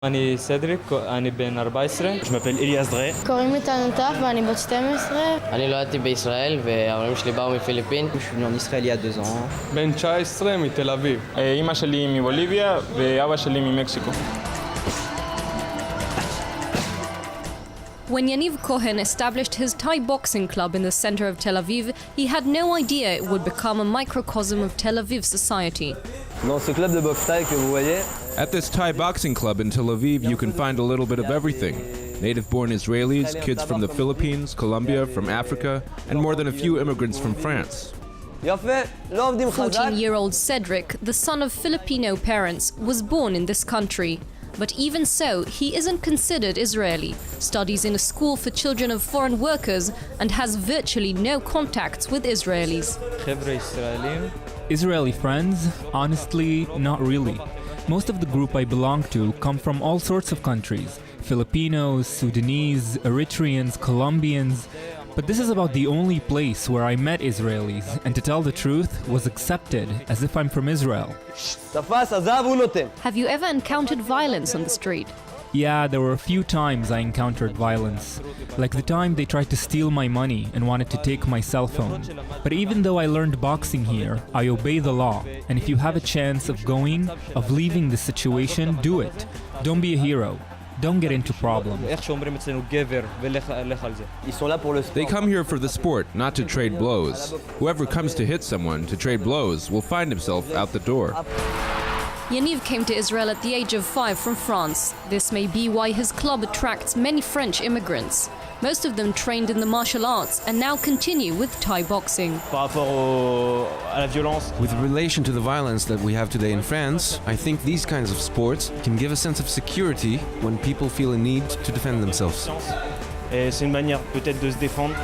אני סדריק, אני בן 14. Je m'appelle Elias Dre. קוראים לי טל נטף ואני בת 12. אני נולדתי בישראל וההורים שלי באו מפיליפין. Je suis venu en Israël il y a 2 ans. בן 19 מתל אביב. אמא שלי מבוליביה ואבא שלי ממקסיקו. When Yaniv Cohen established his Thai boxing club in the center of Tel Aviv, he had no idea it would become a microcosm of Tel Aviv society. Dans ce club de boxe thaï que vous voyez, At this Thai boxing club in Tel Aviv, you can find a little bit of everything. Native-born Israelis, kids from the Philippines, Colombia, from Africa, and more than a few immigrants from France. יפה, לא עובדים חזק. 14-year-old Cedric, the son of Filipino parents, was born in this country. But even so, he isn't considered Israeli, studies in a school for children of foreign workers, and has virtually no contacts with Israelis. חבר'ה ישראלים. Israeli friends? Honestly, not really. Most of the group I belong to come from all sorts of countries. Filipinos, Sudanese, Eritreans, Colombians. But this is about the only place where I met Israelis, and to tell the truth, was accepted as if I'm from Israel. תפס, עזב, הוא נותן. Have you ever encountered violence on the street? Yeah, there were a few times I encountered violence. Like the time they tried to steal my money and wanted to take my cell phone. But even though I learned boxing here, I obey the law. And if you have a chance of going, of leaving the situation, do it. Don't be a hero. Don't get into problems. איך שאומרים אצלנו גבר ולך על זה. Ils sont là pour le sport. They come here for the sport, not to trade blows. Whoever comes to hit someone to trade blows will find himself out the door. Yaniv came to Israel at the age of 5 from France. This may be why his club attracts many French immigrants. Most of them trained in the martial arts and now continue with Thai boxing. Par rapport à la violence. With relation to the violence that we have today in France, I think these kinds of sports can give a sense of security when people feel a need to defend themselves. Et c'est une manière peut-être de se défendre.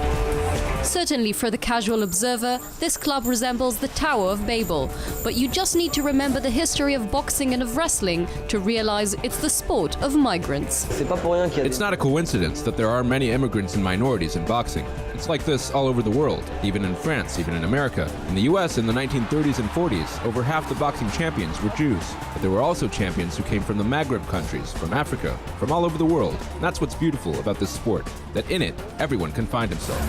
Certainly for the casual observer, this club resembles the Tower of Babel. But you just need to remember the history of boxing and of wrestling to realize it's the sport of migrants. C'est pas pour rien qu'il y a It's not a coincidence that there are many immigrants and minorities in boxing. It's like this all over the world, even in France, even in America. In the US in the 1930s and 40s, over half the boxing champions were Jews. But there were also champions who came from the Maghreb countries, from Africa, from all over the world. And that's what's beautiful about this sport, that in it, everyone can find himself.